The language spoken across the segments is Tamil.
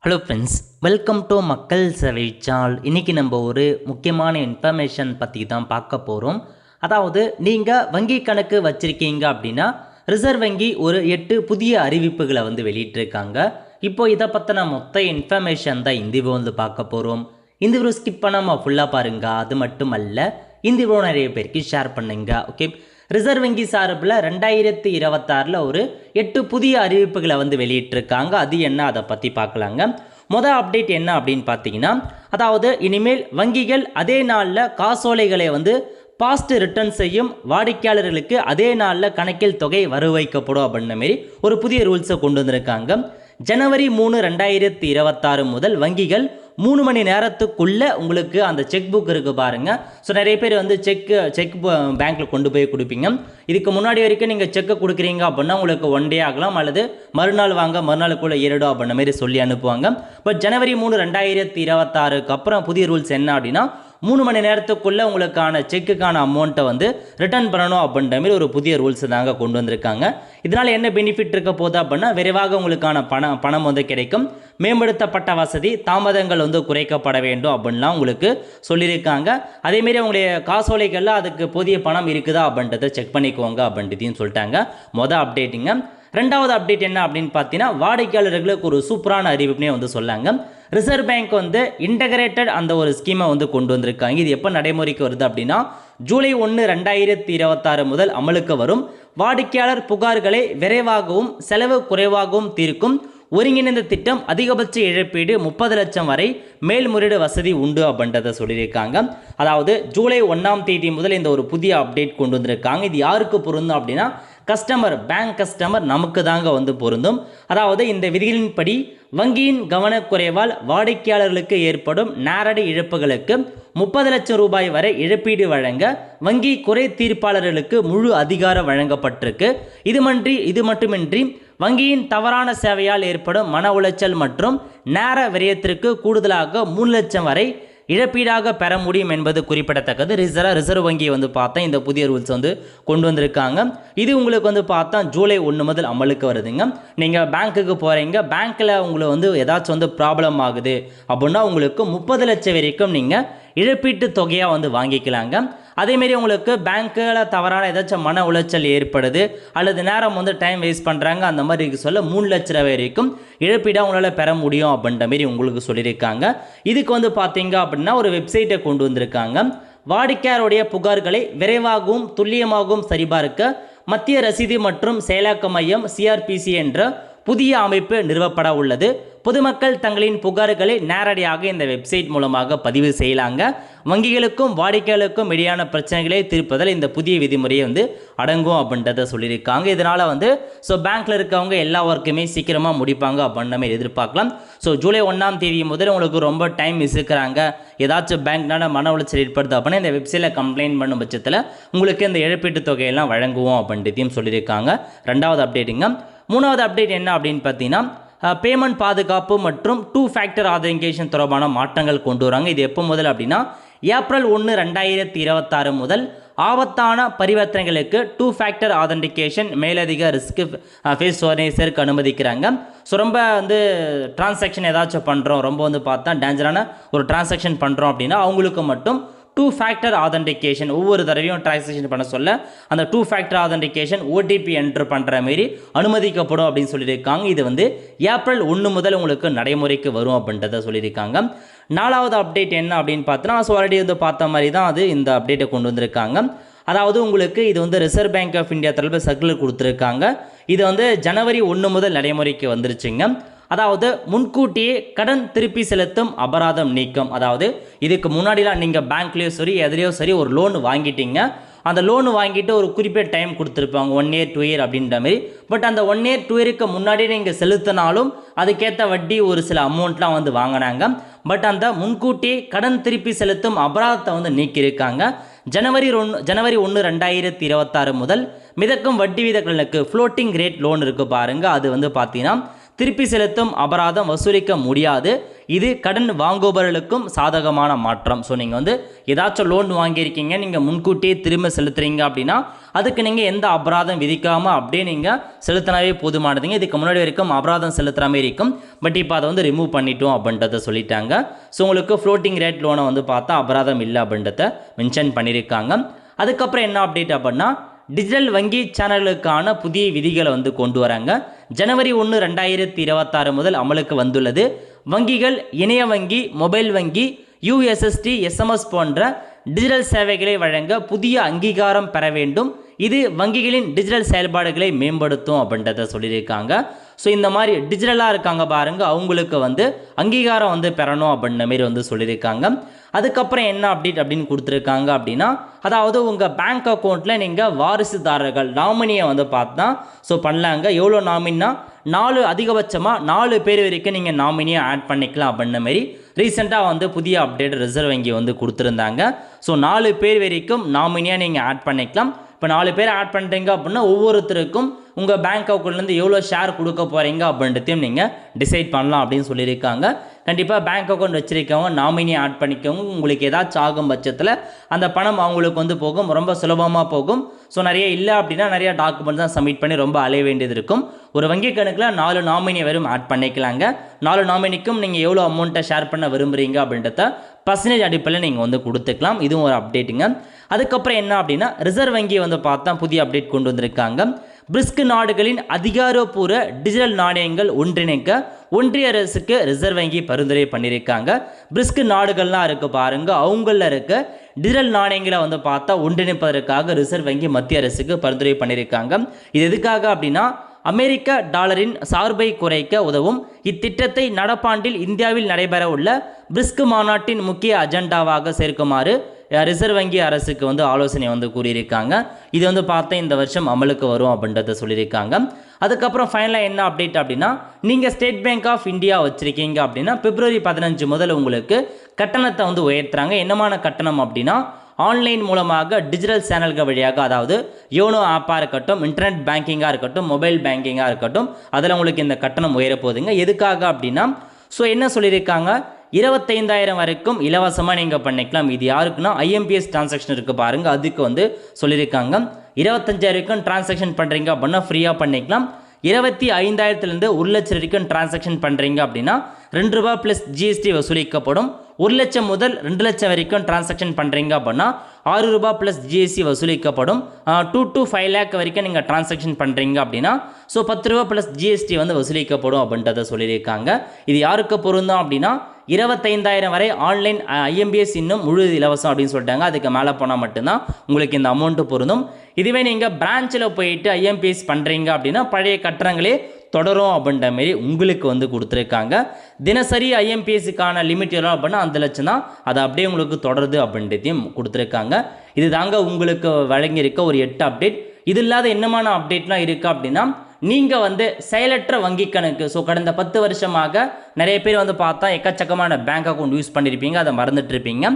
ஹலோ ஃப்ரெண்ட்ஸ், வெல்கம் டு மக்கள் சேவை சேனல். இன்றைக்கி நம்ம ஒரு முக்கியமான இன்ஃபர்மேஷன் பற்றி தான் பார்க்க போகிறோம். அதாவது நீங்கள் வங்கி கணக்கு வச்சுருக்கீங்க அப்படின்னா ரிசர்வ் வங்கி ஒரு 8 புதிய அறிவிப்புகளை வெளியிட்டிருக்காங்க. இப்போது இதை பற்றின மொத்த இன்ஃபர்மேஷன் தான் இந்த வீடியோ பார்க்க போகிறோம். இந்த வீடியோ ஸ்கிப் பண்ணாமல் ஃபுல்லாக பாருங்கள். அது மட்டும் அல்ல, இந்த வீடியோ நிறைய பேருக்கு ஷேர் பண்ணுங்க. ஓகே, ரிசர்வ் வங்கி சார்பில் 2026 ஒரு 8 புதிய அறிவிப்புகளை வெளியிட்டிருக்காங்க. அது என்ன, அதை பற்றி பார்க்கலாங்க. மொதல் அப்டேட் என்ன அப்படின்னு பார்த்தீங்கன்னா, அதாவது இனிமேல் வங்கிகள் அதே நாளில் காசோலைகளை பாஸ்ட் ரிட்டர்ன் செய்யும் வாடிக்கையாளர்களுக்கு அதே நாளில் கணக்கில் தொகை வர வைக்கப்படும் அப்படின்ற மாரி ஒரு புதிய ரூல்ஸை கொண்டு வந்திருக்காங்க. ஜனவரி 3, 2026 முதல் வங்கிகள் 3 மணி நேரத்துக்குள்ளே உங்களுக்கு அந்த செக் புக் இருக்குது பாருங்கள். ஸோ நிறைய பேர் செக் பேங்க்கில் கொண்டு போய் கொடுப்பீங்க. இதுக்கு முன்னாடி வரைக்கும் நீங்கள் செக்கை கொடுக்குறீங்க அப்படின்னா உங்களுக்கு 1 டே ஆகலாம், அல்லது மறுநாள் வாங்க மறுநாளுக்குள்ளே ஏறிடும் அப்படின்ற மாதிரி சொல்லி அனுப்புவாங்க. பட் ஜனவரி 3, 2026 அப்புறம் புதிய ரூல்ஸ் என்ன அப்படின்னா, 3 மணி நேரத்துக்குள்ளே உங்களுக்கான செக்குக்கான அமௌண்ட்டை ரிட்டர்ன் பண்ணணும் அப்படின்ற மாதிரி ஒரு புதிய ரூல்ஸ் தாங்க கொண்டு வந்திருக்காங்க. இதனால் என்ன பெனிஃபிட் இருக்க போகுது அப்படின்னா, விரைவாக உங்களுக்கான பணம் கிடைக்கும், மேம்படுத்தப்பட்ட வசதி, தாமதங்கள் குறைக்கப்பட வேண்டும் அப்படின்லாம் உங்களுக்கு சொல்லியிருக்காங்க. அதேமாரி உங்களுடைய காசோலைகளில் அதுக்கு போதிய பணம் இருக்குதா அப்படின்றத செக் பண்ணிக்கோங்க அப்படின்றதையும் சொல்லிட்டாங்க. மொதல் அப்டேட்டுங்க. ரெண்டாவது அப்டேட் என்ன அப்படின்னு பார்த்தீங்கன்னா, வாடிக்கையாளர்களுக்கு ஒரு சூப்பரான அறிவிப்புனே சொல்லாங்க. ரிசர்வ் பேங்க் இன்டகிரேட்டட் அந்த ஒரு ஸ்கீமை கொண்டு வந்திருக்காங்க. இது எப்போ நடைமுறைக்கு வருது அப்படின்னா, ஜூலை 1, 2026 முதல் அமலுக்கு வரும். வாடிக்கையாளர் புகார்களை விரைவாகவும் செலவு குறைவாகவும் தீர்க்கும் ஒருங்கிணைந்த திட்டம். அதிகபட்ச இழப்பீடு 30 லட்சம் வரை மேல்முறையீடு வசதி உண்டு அப்படின்றத சொல்லியிருக்காங்க. அதாவது ஜூலை 1ஆம் தேதி முதல் இந்த ஒரு புதிய அப்டேட் கொண்டு வந்திருக்காங்க. இது யாருக்கு பொருந்தும் அப்படின்னா, பேங்க் கஸ்டமர் நமக்கு தாங்க பொருந்தும். அதாவது இந்த விதிகளின்படி வங்கியின் கவனக்குறைவால் வாடிக்கையாளர்களுக்கு ஏற்படும் நேரடி இழப்புகளுக்கு 30 லட்சம் ரூபாய் வரை இழப்பீடு வழங்க வங்கி குறை தீர்ப்பாளர்களுக்கு முழு அதிகாரம் வழங்கப்பட்டிருக்கு. இது மட்டுமின்றி வங்கியின் தவறான சேவையால் ஏற்படும் மன உளைச்சல் மற்றும் நேர விரயத்திற்கு கூடுதலாக 3 லட்சம் வரை இழப்பீடாக பெற முடியும் என்பது குறிப்பிடத்தக்கது. ரிசர்வ் வங்கி பார்த்தா இந்த புதிய ரூல்ஸ் கொண்டு வந்திருக்காங்க. இது உங்களுக்கு பார்த்தா ஜூலை 1 முதல் அமலுக்கு வருதுங்க. நீங்கள் பேங்க்குக்கு போகிறீங்க, பேங்க்கில் உங்களுக்கு ஏதாச்சும் ப்ராப்ளம் ஆகுது அப்படின்னா உங்களுக்கு 30 லட்சம் வரைக்கும் நீங்கள் இழப்பீட்டு தொகையாக வாங்கிக்கலாங்க. அதேமாரி உங்களுக்கு பேங்க்கில் தவறான ஏதாச்சும் மன உளைச்சல் ஏற்படுது, அல்லது நேரம் டைம் வேஸ்ட் பண்ணுறாங்க, அந்த மாதிரி சொல்ல 3 லட்ச ரூபாய் வரைக்கும் இழப்பீடாக உங்களால் பெற முடியும் அப்படின்ற மாரி உங்களுக்கு சொல்லியிருக்காங்க. இதுக்கு பார்த்தீங்க அப்படின்னா ஒரு வெப்சைட்டை கொண்டு வந்திருக்காங்க. வாடிக்கையாளருடைய புகார்களை விரைவாகவும் துல்லியமாகவும் சரிபார்க்க மத்திய ரசீது மற்றும் செயலாக்க மையம் CRPC என்ற புதிய அமைப்பு நிறுவப்பட உள்ளது. பொதுமக்கள் தங்களின் புகார்களை நேரடியாக இந்த வெப்சைட் மூலமாக பதிவு செய்யலாங்க. வங்கிகளுக்கும் வாடிக்கையாளருக்கும் இடையான பிரச்சனைகளை தீர்ப்பதில் இந்த புதிய விதிமுறையை அடங்கும் அப்படின்றத சொல்லியிருக்காங்க. இதனால் ஸோ பேங்க்கில் இருக்கவங்க எல்லா ஒர்க்குமே சீக்கிரமாக முடிப்பாங்க அப்படின்ற மாதிரி எதிர்பார்க்கலாம். ஸோ ஜூலை 1ஆம் தேதி முதல் உங்களுக்கு ரொம்ப டைம் மிஸ் இருக்கிறாங்க, ஏதாச்சும் பேங்க்னால மன உளைச்சல் ஏற்படுது அப்படின்னா இந்த வெப்சைட்டில் கம்ப்ளைண்ட் பண்ணும் பட்சத்தில் உங்களுக்கு இந்த இழப்பீட்டு தொகையெல்லாம் வழங்குவோம் அப்படின்றதையும் சொல்லியிருக்காங்க. ரெண்டாவது அப்டேட்டுங்க. மூணாவது அப்டேட் என்ன அப்படின்னு பார்த்தீங்கன்னா, பேமெண்ட் பாதுகாப்பு மற்றும் 2 ஃபேக்டர் ஆதென்டிகேஷன் தொடர்பான மாற்றங்கள் கொண்டு வராங்க. இது எப்போ முதல் அப்படின்னா, ஏப்ரல் 1, 2026 முதல் ஆபத்தான பரிவர்த்தனைகளுக்கு 2 ஃபேக்டர் ஆதென்டிகேஷன் மேலதிக ரிஸ்க் ஃபேஸ் சோதனைக்கு அனுமதிக்கிறாங்க. ஸோ ரொம்ப டிரான்சாக்ஷன் ஏதாச்சும் பண்ணுறோம், ரொம்ப பார்த்தா டேஞ்சரான ஒரு டிரான்சாக்ஷன் பண்ணுறோம் அப்படின்னா அவங்களுக்கு மட்டும் 2 ஃபேக்டர் ஆதென்டிகேஷன் ஒவ்வொரு தடவையும் டிரான்சாக்ஷன் பண்ண சொல்ல அந்த 2 ஃபேக்டர் ஆதென்டிகேஷன் OTP என்ட்ரு பண்ணுற மாரி அனுமதிக்கப்படும் அப்படின்னு சொல்லியிருக்காங்க. இது ஏப்ரல் 1 முதல் உங்களுக்கு நடைமுறைக்கு வரும் அப்படின்றத சொல்லியிருக்காங்க. நாலாவது அப்டேட் என்ன அப்படின்னு பார்த்தோன்னா, ஸோ ஆல்ரெடி பார்த்த மாதிரி தான் இந்த அப்டேட்டை கொண்டு வந்திருக்காங்க. அதாவது உங்களுக்கு இது ரிசர்வ் பேங்க் ஆஃப் இந்தியா தரப்பில் சர்க்குலர் கொடுத்துருக்காங்க. இது ஜனவரி 1 முதல் நடைமுறைக்கு வந்துருச்சுங்க. அதாவது முன்கூட்டியே கடன் திருப்பி செலுத்தும் அபராதம் நீக்கம். அதாவது இதுக்கு முன்னாடிலாம் நீங்கள் பேங்க்லேயோ சரி எதுலேயோ சரி ஒரு லோன் வாங்கிட்டீங்க, அந்த லோன் வாங்கிட்டு ஒரு குறிப்பிட்ட டைம் கொடுத்துருப்பாங்க, 1 இயர் 2 இயர் அப்படின்ற மாதிரி. பட் அந்த 1 இயர் 2 இயருக்கு முன்னாடியே நீங்கள் செலுத்தினாலும் அதுக்கேற்ற வட்டி ஒரு சில அமௌண்ட்லாம் வாங்கினாங்க. பட் அந்த முன்கூட்டியே கடன் திருப்பி செலுத்தும் அபராதத்தை நீக்கியிருக்காங்க. ஜனவரி 1, 2026 முதல் மிதக்கும் வட்டி வீதங்களுக்கு ஃப்ளோட்டிங் ரேட் லோன் இருக்குது பாருங்கள், அது பார்த்தீங்கன்னா திருப்பி செலுத்தும் அபராதம் வசூலிக்க முடியாது. இது கடன் வாங்குபவர்களுக்கும் சாதகமான மாற்றம். ஸோ நீங்கள் வந்து ஏதாச்சும் லோன் வாங்கியிருக்கீங்க, நீங்கள் முன்கூட்டியே திரும்ப செலுத்துறீங்க அப்படின்னா அதுக்கு நீங்கள் எந்த அபராதம் விதிக்காமல் அப்படியே நீங்கள் செலுத்தினாவே போதுமானதுங்க. இதுக்கு முன்னாடி வரைக்கும் அபராதம் செலுத்துகிற மாதிரி இருக்கும், பட் இப்போ அதை வந்து ரிமூவ் பண்ணிட்டோம் அப்படின்றத சொல்லிட்டாங்க. ஸோ உங்களுக்கு ஃப்ளோட்டிங் ரேட் லோனை வந்து பார்த்தா அபராதம் இல்லை அப்படின்றத மென்ஷன் பண்ணியிருக்காங்க. அதுக்கப்புறம் என்ன அப்டேட் அப்படின்னா டிஜிட்டல் வங்கி சேனல்களுக்கான புதிய விதிகளை வந்து கொண்டு வராங்க. ஜனவரி 1, 2026 முதல் அமலுக்கு வந்துள்ளது. வங்கிகள் இணைய வங்கி, மொபைல் வங்கி, யூஎஸ்எஸ்டி, எஸ்எம்எஸ் போன்ற டிஜிட்டல் சேவைகளை வழங்க புதிய அங்கீகாரம் பெற வேண்டும். இது வங்கிகளின் டிஜிட்டல் செயல்பாடுகளை மேம்படுத்தும் அப்படின்றத சொல்லியிருக்காங்க. ஸோ இந்த மாதிரி டிஜிட்டலாக இருக்காங்க பாருங்க, அவங்களுக்கு வந்து அங்கீகாரம் வந்து பெறணும் அப்படின்ற மாரி வந்து சொல்லியிருக்காங்க. அதுக்கப்புறம் என்ன அப்டேட் அப்படின்னு கொடுத்துருக்காங்க அப்படின்னா, அதாவது உங்கள் பேங்க் அக்கௌண்ட்டில் நீங்கள் வாரிசுதாரர்கள் நாமினியை வந்து பார்த்தா ஸோ பண்ணலாங்க. எவ்வளோ நாமினா 4 அதிகபட்சமாக 4 பேர் வரைக்கும் நீங்கள் நாமினியை ஆட் பண்ணிக்கலாம் அப்படின்ற மாரி ரீசெண்டாக வந்து புதிய அப்டேட் ரிசர்வ் வங்கி வந்து கொடுத்துருந்தாங்க. ஸோ 4 பேர் வரைக்கும் நாமினியாக நீங்கள் ஆட் பண்ணிக்கலாம். இப்போ 4 பேர் ஆட் பண்ணுறீங்க அப்படின்னா ஒவ்வொருத்தருக்கும் உங்கள் பேங்க் அக்கௌண்ட்லேருந்து எவ்வளோ ஷேர் கொடுக்க போகிறீங்க அப்படின்றதையும் நீங்கள் டிசைட் பண்ணலாம் அப்படின்னு சொல்லியிருக்காங்க. கண்டிப்பாக பேங்க் அக்கௌண்ட் வச்சுருக்கவங்க நாமினி ஆட் பண்ணிக்கவங்க. உங்களுக்கு ஏதாச்சும் ஆகும் பட்சத்தில் அந்த பணம் அவங்களுக்கு வந்து போகும், ரொம்ப சுலபமாக போகும். ஸோ நிறைய இல்லை அப்படின்னா நிறைய டாக்குமெண்ட் தான் சப்மிட் பண்ணி ரொம்ப அலைய வேண்டியது இருக்கும். ஒரு வங்கி கணக்கில் 4 நாமினி வரும் ஆட் பண்ணிக்கலாங்க. 4 நாமினிக்கும் நீங்கள் எவ்வளோ அமௌண்ட்டை ஷேர் பண்ண விரும்புகிறீங்க அப்படின்றத பர்சன்டேஜ் அடிப்படையில் நீங்கள் வந்து கொடுத்துக்கலாம். இதுவும் ஒரு அப்டேட்டுங்க. அதுக்கப்புறம் என்ன அப்படின்னா ரிசர்வ் வங்கி வந்து பார்த்தா புதிய அப்டேட் கொண்டு வந்திருக்காங்க. பிரிக்ஸ் நாடுகளின் அதிகாரப்பூர்வ டிஜிட்டல் நாணயங்கள் ஒன்றிணைக்க ஒன்றிய அரசுக்கு ரிசர்வ் வங்கி பரிந்துரை பண்ணியிருக்காங்க. பிரிக்ஸ் நாடுகள்லாம் இருக்குது பாருங்க, அவங்களில் இருக்க டிஜிட்டல் நாணயங்களை வந்து பார்த்தா ஒன்றிணைப்பதற்காக ரிசர்வ் வங்கி மத்திய அரசுக்கு பரிந்துரை பண்ணியிருக்காங்க. இது எதுக்காக அப்படின்னா அமெரிக்க டாலரின் சார்பை குறைக்க உதவும். இத்திட்டத்தை நடப்பாண்டில் இந்தியாவில் நடைபெற உள்ள பிரிக்ஸ் மாநாட்டின் முக்கிய அஜெண்டாவாக சேர்க்குமாறு ரிசர்வ் வங்கி அரசுக்கு வந்து ஆலோசனை வந்து கூறியிருக்காங்க. இது வந்து பார்த்தா இந்த வருஷம் அமலுக்கு வரும் அப்படின்றத சொல்லியிருக்காங்க. அதுக்கப்புறம் ஃபைனலாக என்ன அப்டேட் அப்படின்னா நீங்கள் ஸ்டேட் பேங்க் ஆஃப் இந்தியா வச்சுருக்கீங்க அப்படின்னா பிப்ரவரி 15 முதல் உங்களுக்கு கட்டணத்தை வந்து உயர்த்துறாங்க. என்னமான கட்டணம் அப்படின்னா ஆன்லைன் மூலமாக டிஜிட்டல் சேனல்கள் வழியாக, அதாவது யோனோ ஆப்பாக இருக்கட்டும், இன்டர்நெட் பேங்கிங்காக இருக்கட்டும், மொபைல் பேங்கிங்காக இருக்கட்டும், அதில் உங்களுக்கு இந்த கட்டணம் உயர போகுதுங்க. எதுக்காக அப்படின்னா ஸோ என்ன சொல்லியிருக்காங்க, 25,000 வரைக்கும் இலவசமாக நீங்கள் பண்ணிக்கலாம். இது யாருக்குன்னா ஐஎம்பிஎஸ் டிரான்சாக்ஷன் இருக்குது பாருங்கள், அதுக்கு வந்து சொல்லியிருக்காங்க. 25,000 வரைக்கும் டிரான்சாக்ஷன் பண்ணுறீங்க அப்படின்னா ஃப்ரீயாக பண்ணிக்கலாம். 25,000லேருந்து 1 லட்சம் வரைக்கும் டிரான்சாக்ஷன் பண்ணுறீங்க அப்படின்னா ₹2 ப்ளஸ் ஜிஎஸ்டி வசூலிக்கப்படும். 1 லட்சம் முதல் 2 லட்சம் வரைக்கும் டிரான்சாக்ஷன் பண்ணுறீங்க அப்படின்னா ₹6 ப்ளஸ் ஜிஎஸ்டி வசூலிக்கப்படும். 2 to 5 lakh வரைக்கும் நீங்கள் டிரான்சாக்ஷன் பண்ணுறீங்க அப்படின்னா ஸோ ₹10 ப்ளஸ் ஜிஎஸ்டி வந்து வசூலிக்கப்படும் அப்படின்றத சொல்லியிருக்காங்க. இது யாருக்கு பொருந்தும் அப்படின்னா 25,000 வரை ஆன்லைன் ஐஎம்பிஎஸ் இன்னும் முழு இலவசம் அப்படின்னு சொல்லிட்டாங்க. அதுக்கு மேலே போனால் மட்டும்தான் உங்களுக்கு இந்த அமௌண்ட்டு பொருந்தும். இதுவே நீங்கள் பிரான்ச்சில் போயிட்டு ஐஎம்பிஎஸ் பண்ணுறீங்க அப்படின்னா பழைய கட்டணங்களே தொடரும் அப்படின்ற மாரி உங்களுக்கு வந்து கொடுத்துருக்காங்க. தினசரி ஐஎம்பிஎஸ்க்கான லிமிட் எவ்வளோ அப்படின்னா 5 லட்சம் தான், அது அப்படியே உங்களுக்கு தொடருது அப்படின்றதையும் கொடுத்துருக்காங்க. இது தாங்க உங்களுக்கு வழங்கியிருக்க ஒரு 8 அப்டேட். இது இல்லாத என்னமான அப்டேட்லாம் இருக்குது அப்படின்னா நீங்கள் வந்து செயலற்ற வங்கி கணக்கு, ஸோ கடந்த 10 வருஷமாக நிறைய பேர் வந்து பார்த்தா எக்கச்சக்கமான பேங்க் அக்கௌண்ட் யூஸ் பண்ணியிருப்பீங்க, அதை மறந்துட்டுருப்பீங்க.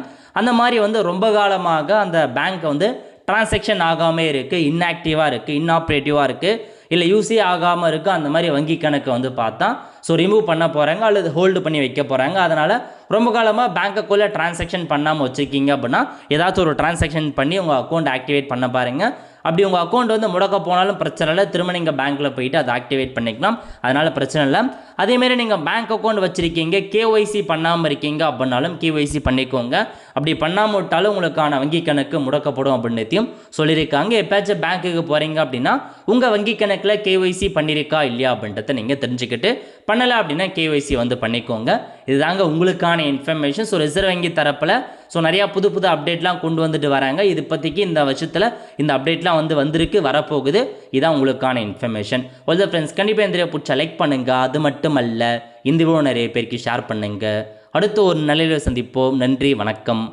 அந்த மாதிரி வந்து ரொம்ப காலமாக அந்த பேங்க் வந்து டிரான்சாக்ஷன் ஆகாமல் இருக்குது, இன்ஆக்டிவாக இருக்குது, இன்ஆப்ரேட்டிவாக இருக்குது, இல்லை யூஸே ஆகாமல் இருக்குது. அந்த மாதிரி வங்கி கணக்கு வந்து பார்த்தா ஸோ ரிமூவ் பண்ண போகிறாங்க அல்லது ஹோல்டு பண்ணி வைக்க போகிறாங்க. அதனால் ரொம்ப காலமாக பேங்க்குள்ளே டிரான்சாக்ஷன் பண்ணாமல் வச்சுருக்கீங்க அப்படின்னா ஏதாச்சும் ஒரு டிரான்சாக்ஷன் பண்ணி உங்கள் அக்கௌண்ட் ஆக்டிவேட் பண்ண பாருங்கள். அப்படி உங்கள் அக்கௌண்ட் வந்து முடக்க போனாலும் பிரச்சனை இல்லை, திரும்ப நீங்கள் பேங்க்கில் போயிட்டு அதை ஆக்டிவேட் பண்ணிக்கலாம், அதனால் பிரச்சனை இல்லை. அதேமாரி நீங்கள் பேங்க் அக்கௌண்ட் வச்சுருக்கீங்க, கேஒய்சி பண்ணாமல் இருக்கீங்க அப்படின்னாலும் கேஒய்சி பண்ணிக்கோங்க. அப்படி பண்ணாமல் விட்டாலும் உங்களுக்கான வங்கி கணக்கு முடக்கப்படும் அப்படின்றதையும் சொல்லியிருக்காங்க. எப்போயாச்சும் பேங்க்குக்கு போகிறீங்க அப்படின்னா உங்கள் வங்கி கணக்கில் கேஒய்சி பண்ணியிருக்கா இல்லையா அப்படின்றத நீங்கள் தெரிஞ்சுக்கிட்டு பண்ணலை அப்படின்னா கேஒய்சி வந்து பண்ணிக்கோங்க. இதுதாங்க உங்களுக்கான இன்ஃபர்மேஷன். ஸோ ரிசர்வ் வங்கி தரப்பில் ஸோ நிறையா புது அப்டேட்லாம் கொண்டு வந்துட்டு வராங்க. இது பற்றிக்கு இந்த வருஷத்தில் இந்த அப்டேட்லாம் வந்திருக்கு, வரப்போகுது. இதுதான் உங்களுக்கான இன்ஃபர்மேஷன். ஒல்த ஃப்ரெண்ட்ஸ், கண்டிப்பாக இந்த பிடிச்சா லைக் பண்ணுங்கள். அது மட்டும் அல்ல, இந்த வீடியோ நிறைய பேருக்கு ஷேர் பண்ணுங்கள். அடுத்து ஒரு நல்ல சந்திப்போம். நன்றி, வணக்கம்.